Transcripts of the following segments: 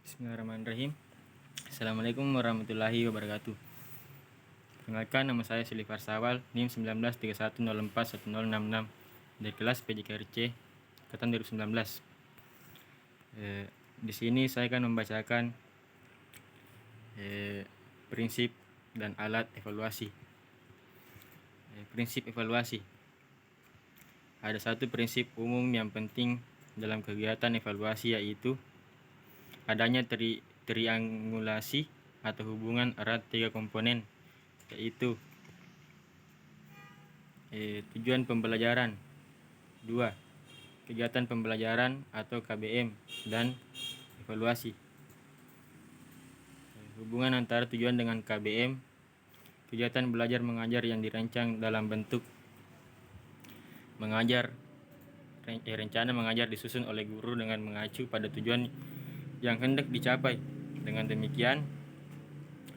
Bismillahirrahmanirrahim. Assalamualaikum warahmatullahi wabarakatuh. Perkenalkan, nama saya Silifar Sawal, NIM 1931041066 dari kelas PJKRC angkatan 2019. Di sini saya akan membacakan prinsip dan alat evaluasi. Prinsip evaluasi. Ada satu prinsip umum yang penting dalam kegiatan evaluasi, yaitu adanya triangulasi atau hubungan erat tiga komponen, yaitu tujuan pembelajaran, 2. kegiatan pembelajaran atau KBM, dan evaluasi. Hubungan antara tujuan dengan KBM: kegiatan belajar mengajar yang dirancang dalam bentuk mengajar. Rencana mengajar disusun oleh guru dengan mengacu pada tujuan yang hendak dicapai. Dengan demikian,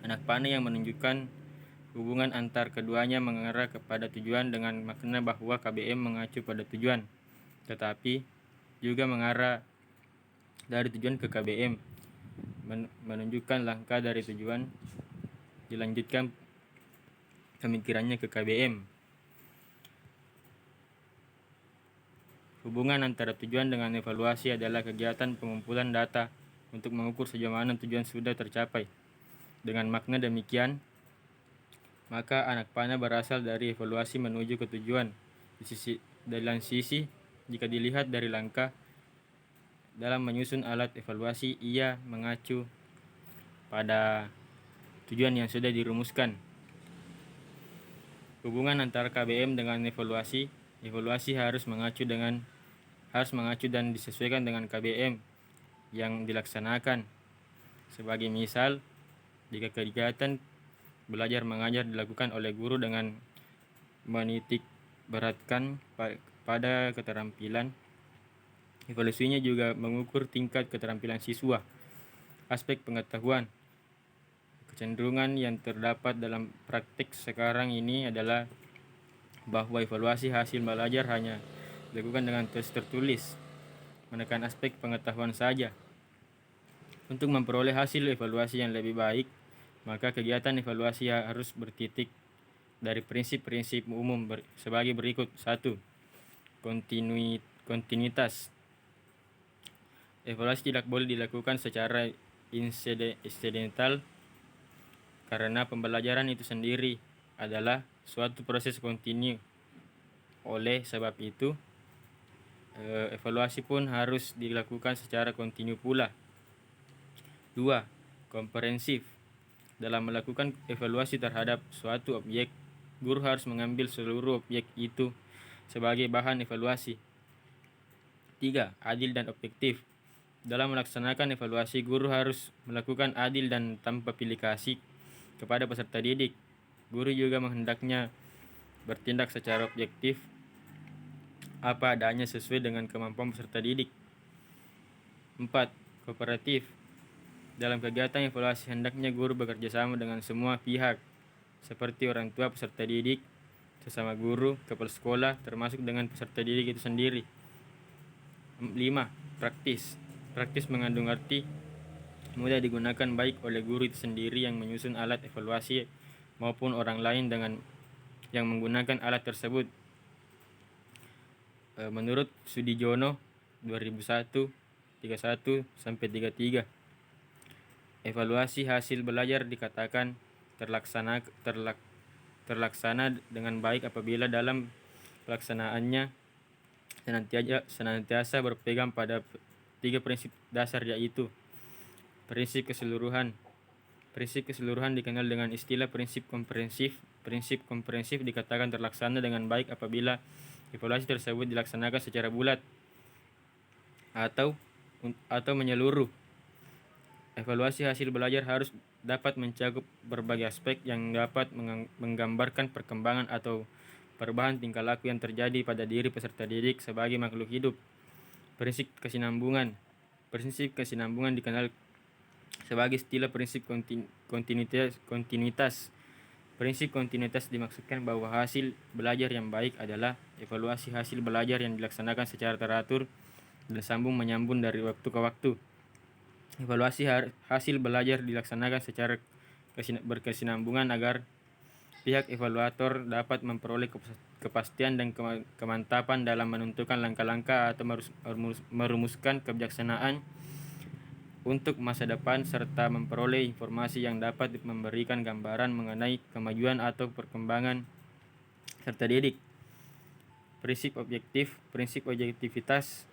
anak panah yang menunjukkan hubungan antar keduanya mengarah kepada tujuan, dengan makna bahwa KBM mengacu pada tujuan, tetapi juga mengarah dari tujuan ke KBM, menunjukkan langkah dari tujuan dilanjutkan pemikirannya ke KBM. Hubungan antara tujuan dengan evaluasi adalah kegiatan pengumpulan data untuk mengukur sejauh mana tujuan sudah tercapai. Dengan makna demikian, maka anak panah berasal dari evaluasi menuju ke tujuan. Dalam sisi, jika dilihat dari langkah dalam menyusun alat evaluasi, ia mengacu pada tujuan yang sudah dirumuskan. Hubungan antara KBM dengan evaluasi harus mengacu dan disesuaikan dengan KBM yang dilaksanakan. Sebagai misal, jika kegiatan belajar mengajar dilakukan oleh guru dengan menitik beratkan pada keterampilan, evaluasinya juga mengukur tingkat keterampilan siswa. Aspek pengetahuan. Kecenderungan yang terdapat dalam praktik sekarang ini adalah bahwa evaluasi hasil belajar hanya dilakukan dengan tes tertulis, menekan aspek pengetahuan saja. Untuk memperoleh hasil evaluasi yang lebih baik, maka kegiatan evaluasi harus bertitik dari prinsip-prinsip umum sebagai berikut. 1. Kontinuitas. Evaluasi tidak boleh dilakukan secara insidental, karena pembelajaran itu sendiri adalah suatu proses kontinu. Oleh sebab itu, evaluasi pun harus dilakukan secara kontinu pula. 2. Komprehensif. Dalam melakukan evaluasi terhadap suatu objek, guru harus mengambil seluruh objek itu sebagai bahan evaluasi. 3. Adil dan objektif. Dalam melaksanakan evaluasi, guru harus melakukan adil dan tanpa pilih kasih kepada peserta didik. Guru juga hendaknya bertindak secara objektif apa adanya sesuai dengan kemampuan peserta didik. 4. Kooperatif. Dalam kegiatan evaluasi, hendaknya guru bekerja sama dengan semua pihak, seperti orang tua peserta didik, sesama guru, kepala sekolah, termasuk dengan peserta didik itu sendiri. 5. Praktis. Praktis mengandung arti mudah digunakan baik oleh guru itu sendiri yang menyusun alat evaluasi maupun orang lain dengan yang menggunakan alat tersebut. Menurut Sudijono 2001 31-33, evaluasi hasil belajar dikatakan terlaksana dengan baik apabila dalam pelaksanaannya senantiasa berpegang pada 3 prinsip dasar, yaitu prinsip keseluruhan. Prinsip keseluruhan dikenal dengan istilah prinsip komprehensif. Prinsip komprehensif dikatakan terlaksana dengan baik apabila evaluasi tersebut dilaksanakan secara bulat atau menyeluruh. Evaluasi hasil belajar harus dapat mencakup berbagai aspek yang dapat menggambarkan perkembangan atau perubahan tingkah laku yang terjadi pada diri peserta didik sebagai makhluk hidup. Prinsip kesinambungan. Prinsip kesinambungan dikenal sebagai istilah prinsip kontinuitas. Prinsip kontinuitas dimaksudkan bahwa hasil belajar yang baik adalah evaluasi hasil belajar yang dilaksanakan secara teratur dan sambung menyambung dari waktu ke waktu. Evaluasi hasil belajar dilaksanakan secara berkesinambungan agar pihak evaluator dapat memperoleh kepastian dan kemantapan dalam menentukan langkah-langkah atau merumuskan kebijaksanaan untuk masa depan serta memperoleh informasi yang dapat memberikan gambaran mengenai kemajuan atau perkembangan serta didik. Prinsip objektivitas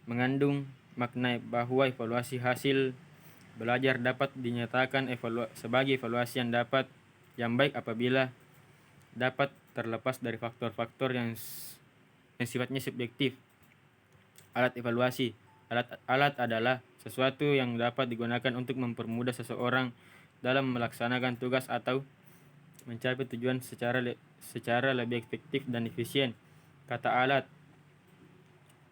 mengandung makna bahwa evaluasi hasil belajar dapat dinyatakan sebagai evaluasi yang baik apabila dapat terlepas dari faktor-faktor yang sifatnya subjektif. Alat evaluasi. Alat adalah sesuatu yang dapat digunakan untuk mempermudah seseorang dalam melaksanakan tugas atau mencapai tujuan secara lebih efektif dan efisien. Kata alat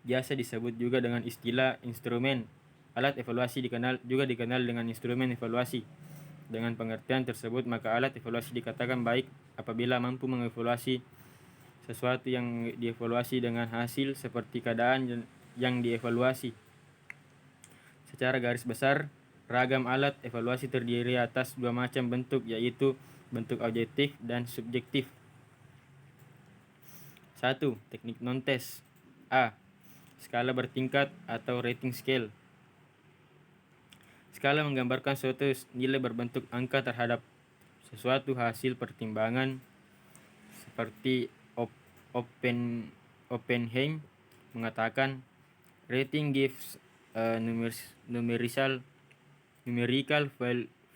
biasa disebut juga dengan istilah instrumen. Alat evaluasi juga dikenal dengan instrumen evaluasi. Dengan pengertian tersebut, maka alat evaluasi dikatakan baik apabila mampu mengevaluasi sesuatu yang dievaluasi dengan hasil seperti keadaan yang dievaluasi. Secara garis besar, ragam alat evaluasi terdiri atas dua macam bentuk, yaitu bentuk objektif dan subjektif. 1. Teknik non-tes. A. Skala bertingkat atau rating scale. Skala menggambarkan suatu nilai berbentuk angka terhadap sesuatu hasil pertimbangan seperti Oppenheim mengatakan rating gives a numerical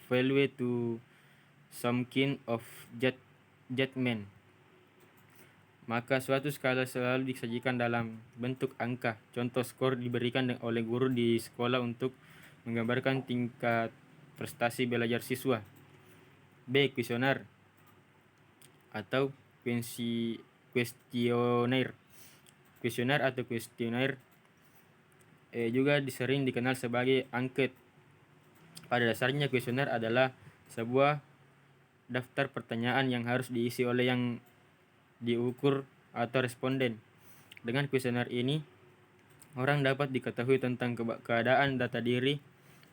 value to some kind of judgment. Maka suatu skala selalu disajikan dalam bentuk angka. Contoh, skor diberikan oleh guru di sekolah untuk menggambarkan tingkat prestasi belajar siswa. B. Kuesioner atau kuestionaire. Kuesioner atau kuestionaire juga sering dikenal sebagai angket. Pada dasarnya, kuesioner adalah sebuah daftar pertanyaan yang harus diisi oleh yang diukur atau responden. Dengan kuesioner ini, orang dapat diketahui tentang keadaan data diri,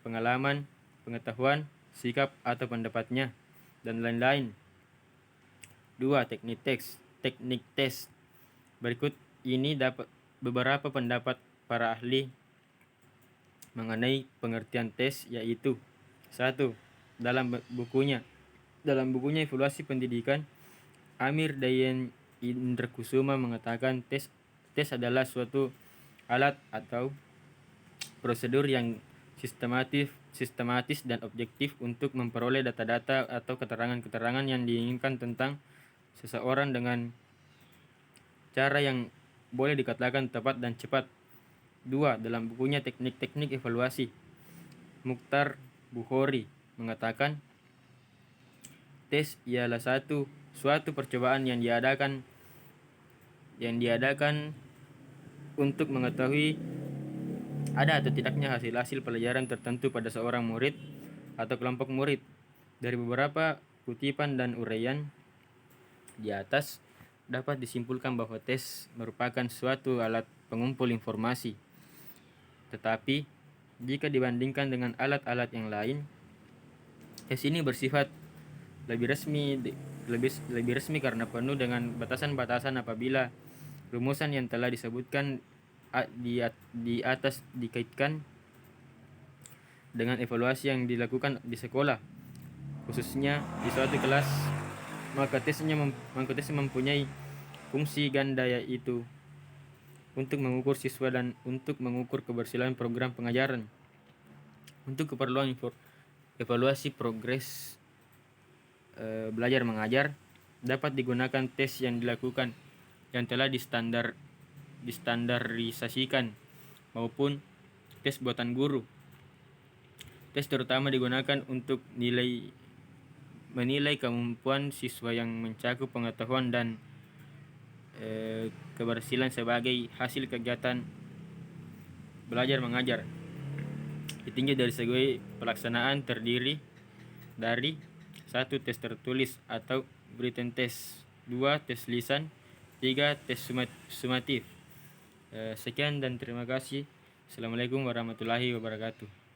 pengalaman, pengetahuan, sikap atau pendapatnya, dan lain-lain. 2. Teknik tes. Berikut ini dapat beberapa pendapat para ahli mengenai pengertian tes, yaitu 1. Dalam bukunya Evaluasi Pendidikan, Amir Dayan Indrakusuma mengatakan tes adalah suatu alat atau prosedur yang sistematis dan objektif untuk memperoleh data-data atau keterangan-keterangan yang diinginkan tentang seseorang dengan cara yang boleh dikatakan tepat dan cepat. 2. Dalam bukunya Teknik Evaluasi, Mukhtar Bukhori mengatakan tes ialah suatu percobaan yang diadakan untuk mengetahui ada atau tidaknya hasil pelajaran tertentu pada seorang murid atau kelompok murid. Dari beberapa kutipan dan uraian di atas dapat disimpulkan bahwa tes merupakan suatu alat pengumpul informasi. Tetapi jika dibandingkan dengan alat-alat yang lain, tes ini bersifat lebih resmi karena penuh dengan batasan-batasan apabila rumusan yang telah disebutkan di atas dikaitkan dengan evaluasi yang dilakukan di sekolah, khususnya di suatu kelas, maka tesnya mempunyai fungsi ganda, yaitu untuk mengukur siswa dan untuk mengukur keberhasilan program pengajaran. Untuk keperluan evaluasi progres belajar mengajar, dapat digunakan tes yang telah distandarisasikan maupun tes buatan guru. Tes terutama digunakan untuk menilai kemampuan siswa yang mencakup pengetahuan dan keberhasilan sebagai hasil kegiatan belajar mengajar. Ditinjau dari segi pelaksanaan terdiri dari 1. Tes tertulis atau written test. 2. Tes lisan. 3. Tes sumatif. Sekian dan terima kasih. Assalamualaikum warahmatullahi wabarakatuh.